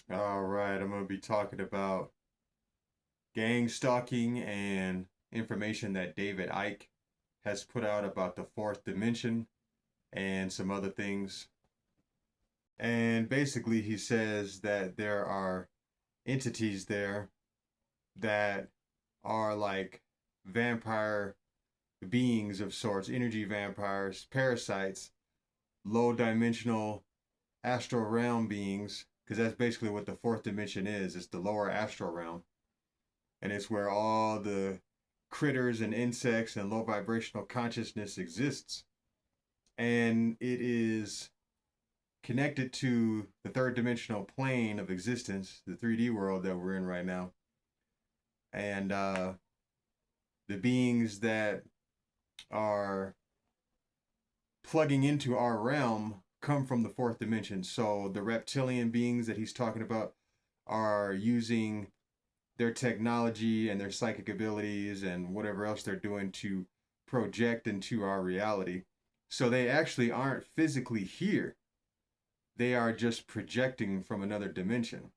All right, I'm going to be talking about gang stalking and information that David Icke has put out about the fourth dimension and some other things. And basically, he says that there are entities there that are like vampire beings of sorts, energy vampires, parasites, low dimensional astral realm beings, because that's basically what the fourth dimension is. It's the lower astral realm, and it's where all the critters and insects and low vibrational consciousness exists. And it is connected to the third dimensional plane of existence, the 3D world that we're in right now. And the beings that are plugging into our realm come from the fourth dimension. So the reptilian beings that he's talking about are using their technology and their psychic abilities and whatever else they're doing to project into our reality. So they actually aren't physically here. They are just projecting from another dimension.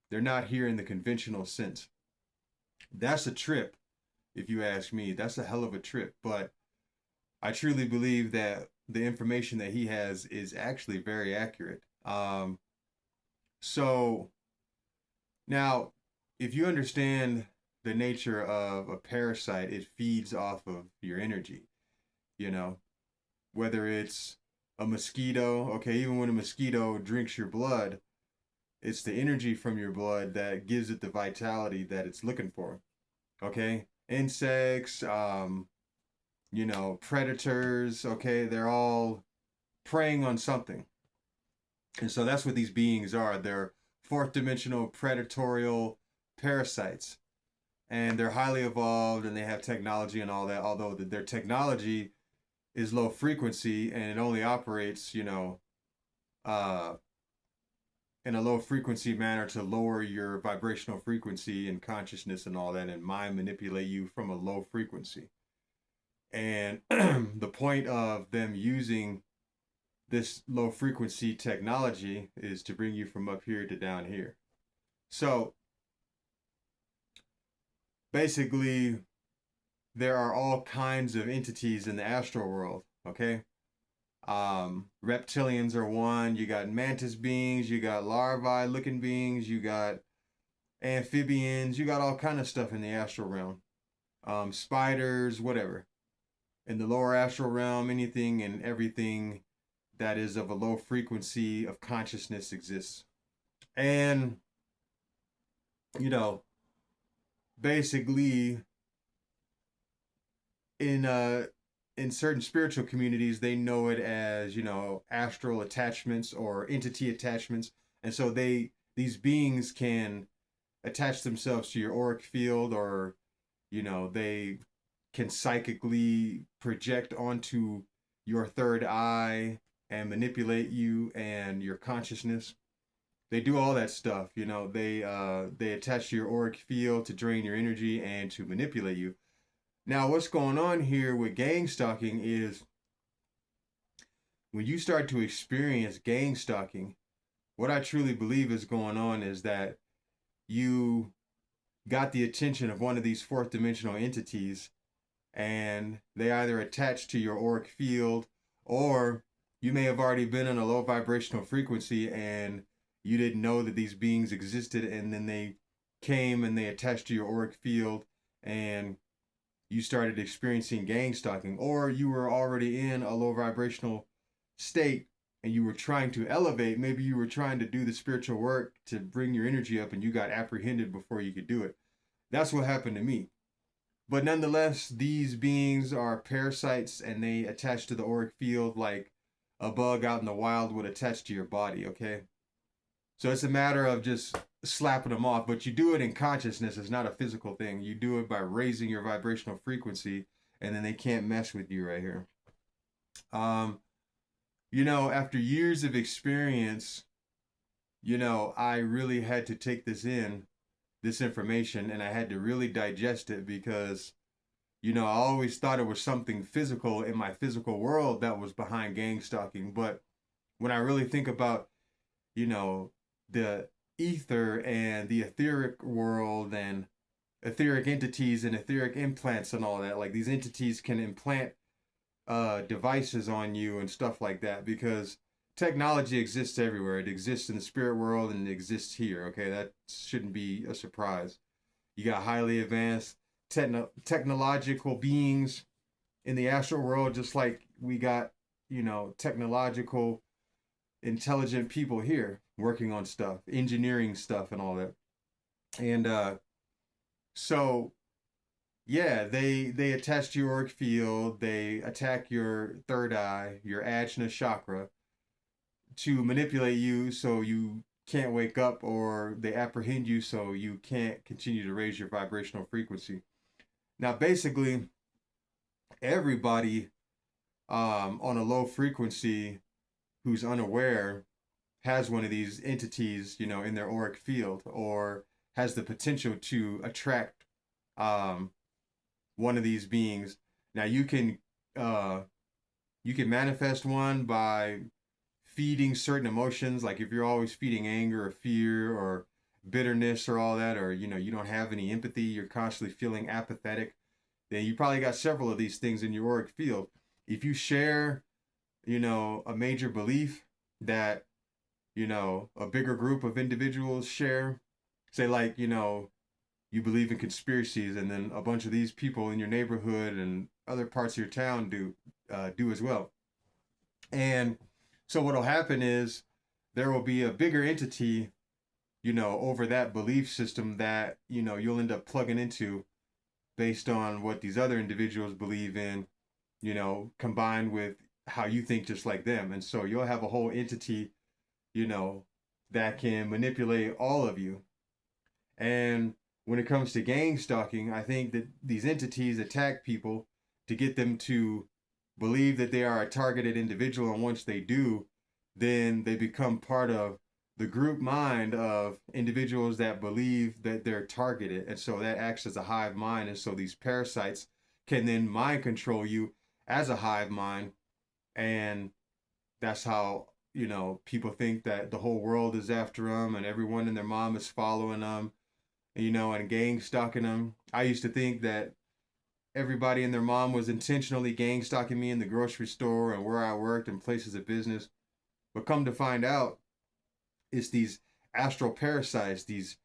They're not here in the conventional sense. That's a trip, if you ask me. That's a hell of a trip. But I truly believe that the information that he has is actually very accurate. So now, if you understand the nature of a parasite, it feeds off of your energy, you know, whether it's a mosquito, okay, even when a mosquito drinks your blood, it's the energy from your blood that gives it the vitality that it's looking for, okay? Insects, predators, okay, they're all preying on something. And so that's what these beings are. They're fourth dimensional predatorial parasites, and they're highly evolved and they have technology and all that, although their technology is low frequency and it only operates, uh, in a low frequency manner to lower your vibrational frequency and consciousness and all that and mind manipulate you from a low frequency. And the point of them using this low frequency technology is to bring you from up here to down here. So basically, there are all kinds of entities in the astral world, okay? Reptilians are one. You got mantis beings, you got larvae looking beings, you got amphibians, you got all kind of stuff in the astral realm. Spiders, whatever. In the lower astral realm, anything and everything that is of a low frequency of consciousness exists. And, you know, basically in in certain spiritual communities, they know it as, astral attachments or entity attachments. And so these beings can attach themselves to your auric field, or, they can psychically project onto your third eye and manipulate you and your consciousness. They do all that stuff, they attach to your auric field to drain your energy and to manipulate you. Now, what's going on here with gang stalking is when you start to experience gang stalking, what I truly believe is going on is that you got the attention of one of these fourth dimensional entities, and they either attach to your auric field, or you may have already been in a low vibrational frequency and you didn't know that these beings existed, and then they came and they attached to your auric field and you started experiencing gang stalking, or you were already in a low vibrational state and you were trying to elevate. Maybe you were trying to do the spiritual work to bring your energy up and you got apprehended before you could do it. That's what happened to me. But nonetheless, these beings are parasites and they attach to the auric field like a bug out in the wild would attach to your body, okay? So it's a matter of just slapping them off, but you do it in consciousness. It's not a physical thing. You do it by raising your vibrational frequency, and then they can't mess with you right here. Um, After years of experience, I really had to take this information, and I had to really digest it because, I always thought it was something physical in my physical world that was behind gang stalking. But when I really think about, you know, the ether and the etheric world and etheric entities and etheric implants and all that. Like these entities can implant devices on you and stuff like that because technology exists everywhere. It exists in the spirit world and it exists here. Okay, that shouldn't be a surprise. You got highly advanced technological beings in the astral world, just like we got, technological, intelligent people here working on stuff, engineering stuff, and all that. And so yeah, they attach to your auric field. They attack your third eye, your ajna chakra, to manipulate you so you can't wake up, or they apprehend you so you can't continue to raise your vibrational frequency. Now, basically, everybody on a low frequency who's unaware has one of these entities, in their auric field, or has the potential to attract um, one of these beings. Now uh, you can manifest one by feeding certain emotions, like if you're always feeding anger or fear or bitterness or all that, or you don't have any empathy, you're constantly feeling apathetic, then you probably got several of these things in your auric field. If you share, a major belief that, a bigger group of individuals share, say like, you believe in conspiracies, and then a bunch of these people in your neighborhood and other parts of your town do as well. And so what'll happen is there will be a bigger entity, over that belief system that, you'll end up plugging into based on what these other individuals believe in, combined with how you think just like them. And so you'll have a whole entity, you know, that can manipulate all of you. And when it comes to gang stalking, I think that these entities attack people to get them to believe that they are a targeted individual. And once they do, then they become part of the group mind of individuals that believe that they're targeted. And so that acts as a hive mind. And so these parasites can then mind control you as a hive mind. And that's how, people think that the whole world is after them and everyone and their mom is following them, and gang stalking them. I used to think that everybody and their mom was intentionally gang stalking me in the grocery store and where I worked and places of business. But come to find out, it's these astral parasites, these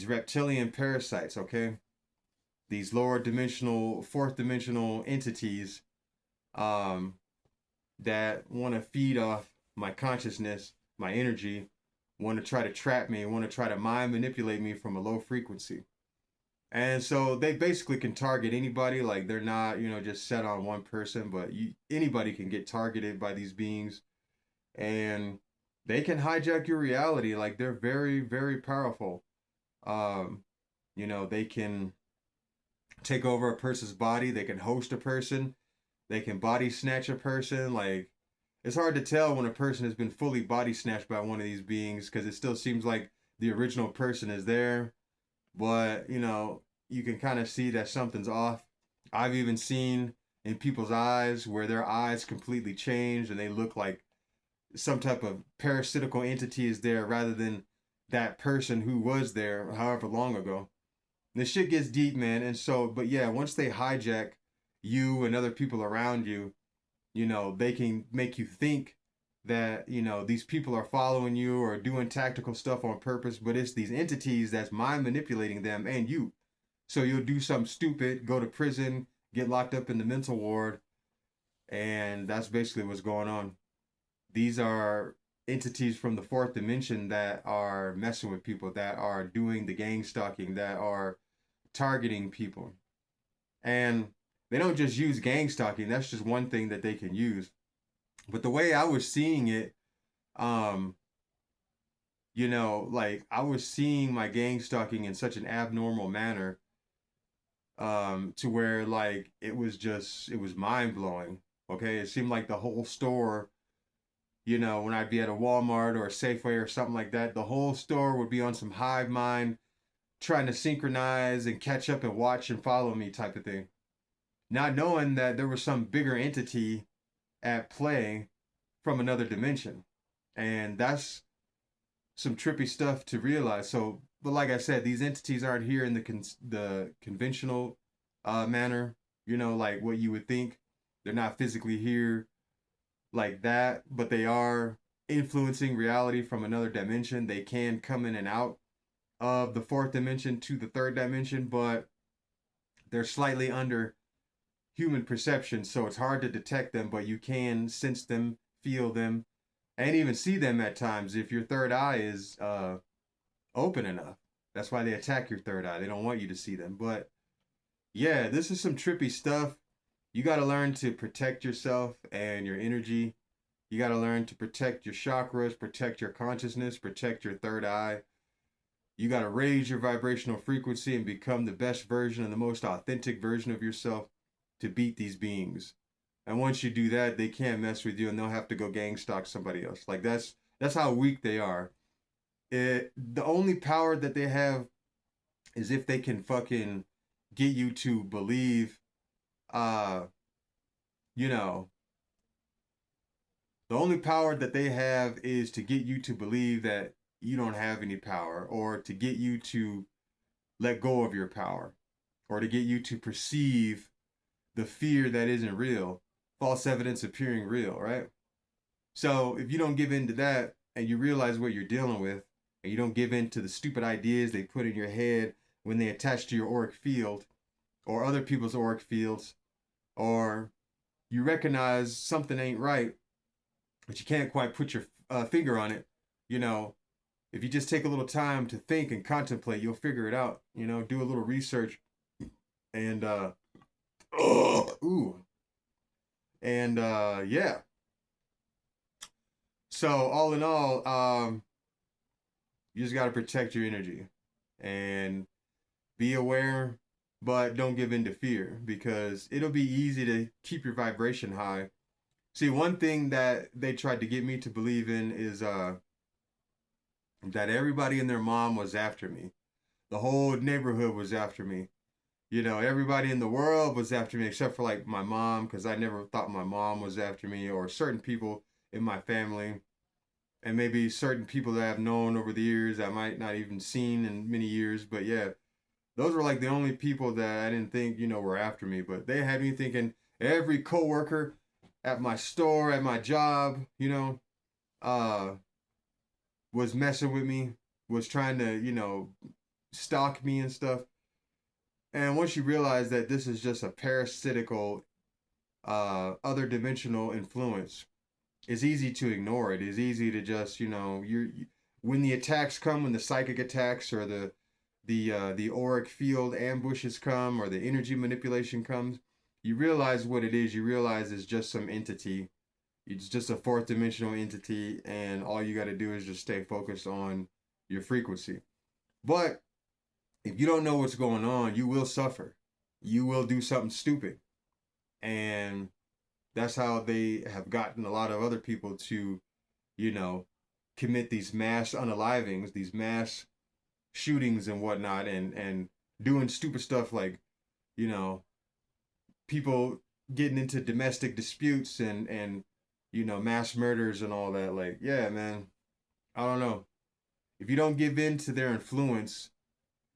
reptilian parasites, okay? These lower dimensional, fourth dimensional entities um, that want to feed off my consciousness, my energy, want to try to trap me, want to try to mind manipulate me from a low frequency. And so they basically can target anybody. Like they're not, just set on one person, but anybody can get targeted by these beings, and they can hijack your reality. Like they're very, very powerful. Um, they can take over a person's body. They can host a person. They can body snatch a person. Like it's hard to tell when a person has been fully body snatched by one of these beings because it still seems like the original person is there, but you can kind of see that something's off. I've even seen in people's eyes where their eyes completely change and they look like some type of parasitical entity is there rather than that person who was there however long ago. The shit gets deep, man. And so, but yeah, once they hijack you and other people around you, they can make you think that, these people are following you or doing tactical stuff on purpose, but it's these entities that's mind manipulating them and you. So you'll do something stupid, go to prison, get locked up in the mental ward, and that's basically what's going on. These are entities from the fourth dimension that are messing with people, that are doing the gang stalking, that are targeting people. And they don't just use gang stalking, that's just one thing that they can use. But the way I was seeing it, um, like I was seeing my gang stalking in such an abnormal manner, to where like it was mind blowing. Okay, it seemed like the whole store, when I'd be at a Walmart or a Safeway or something like that, the whole store would be on some hive mind, trying to synchronize and catch up and watch and follow me type of thing. Not knowing that there was some bigger entity at play from another dimension. And that's some trippy stuff to realize. So, but like I said, these entities aren't here in the conventional manner. You know, like what you would think. They're not physically here like that, but they are influencing reality from another dimension. They can come in and out of the fourth dimension to the third dimension, but they're slightly under human perception, so it's hard to detect them, but you can sense them, feel them, and even see them at times if your third eye is open enough. That's why they attack your third eye. They don't want you to see them. But yeah, this is some trippy stuff. You got to learn to protect yourself and your energy. You got to learn to protect your chakras, protect your consciousness, protect your third eye. You got to raise your vibrational frequency and become the best version and the most authentic version of yourself to beat these beings. And once you do that, they can't mess with you and they'll have to go gang stalk somebody else. Like that's how weak they are. The only power that they have is if they can fucking get you to believe uh you know, the only power that they have is to get you to believe that you don't have any power, or to get you to let go of your power, or to get you to perceive the fear that isn't real, false evidence appearing real, right? So if you don't give in to that and you realize what you're dealing with, and you don't give in to the stupid ideas they put in your head when they attach to your auric field or other people's auric fields, or you recognize something ain't right, but you can't quite put your finger on it, you know, if you just take a little time to think and contemplate, you'll figure it out. You know, do a little research and ooh, and yeah. So all in all, you just got to protect your energy and be aware, but don't give in to fear, because it'll be easy to keep your vibration high. See, one thing that they tried to get me to believe in is that everybody and their mom was after me. The whole neighborhood was after me. You know, everybody in the world was after me except for like my mom, because I never thought my mom was after me, or certain people in my family, and maybe certain people that I've known over the years I might not even seen in many years. But yeah, those were like the only people that I didn't think, you know, were after me. But they had me thinking every coworker at my store, at my job, you know, uh, was messing with me, was trying to, you know, stalk me and stuff. And once you realize that this is just a parasitical, other dimensional influence, it's easy to ignore it. It's easy to just, you know, when the attacks come, when the psychic attacks or the auric field ambushes come, or the energy manipulation comes, you realize what it is. You realize it's just some entity. It's just a fourth dimensional entity, and all you got to do is just stay focused on your frequency. But if you don't know what's going on, you will suffer. You will do something stupid. And that's how they have gotten a lot of other people to, you know, commit these mass unalivings, these mass shootings and whatnot, and doing stupid stuff like, you know, people getting into domestic disputes and you know, mass murders and all that. Like, yeah, man, I don't know. If you don't give in to their influence,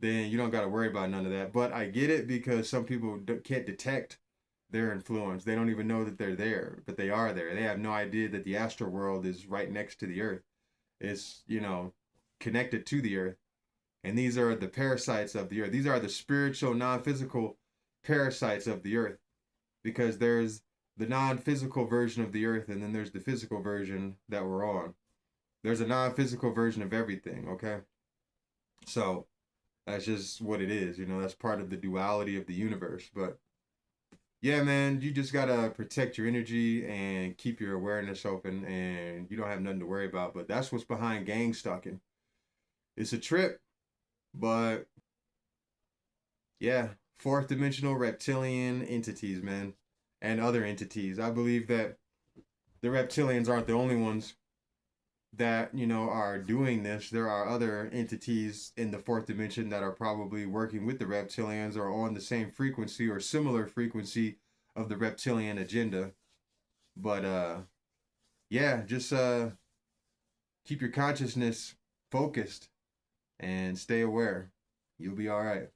then you don't got to worry about none of that. But I get it, because some people can't detect their influence. They don't even know that they're there, but they are there. They have no idea that the astral world is right next to the earth. It's, you know, connected to the earth. And these are the parasites of the earth. These are the spiritual, non-physical parasites of the earth, because there's the non-physical version of the earth, and then there's the physical version that we're on. There's a non-physical version of everything, okay? So that's just what it is, you know, that's part of the duality of the universe. But yeah, man, you just gotta protect your energy and keep your awareness open, and you don't have nothing to worry about. But that's what's behind gang stalking. It's a trip, but yeah, fourth dimensional reptilian entities, man, and other entities. I believe that the reptilians aren't the only ones that, you know, are doing this. There are other entities in the fourth dimension that are probably working with the reptilians, or on the same frequency or similar frequency of the reptilian agenda. But yeah, just keep your consciousness focused and stay aware. You'll be all right.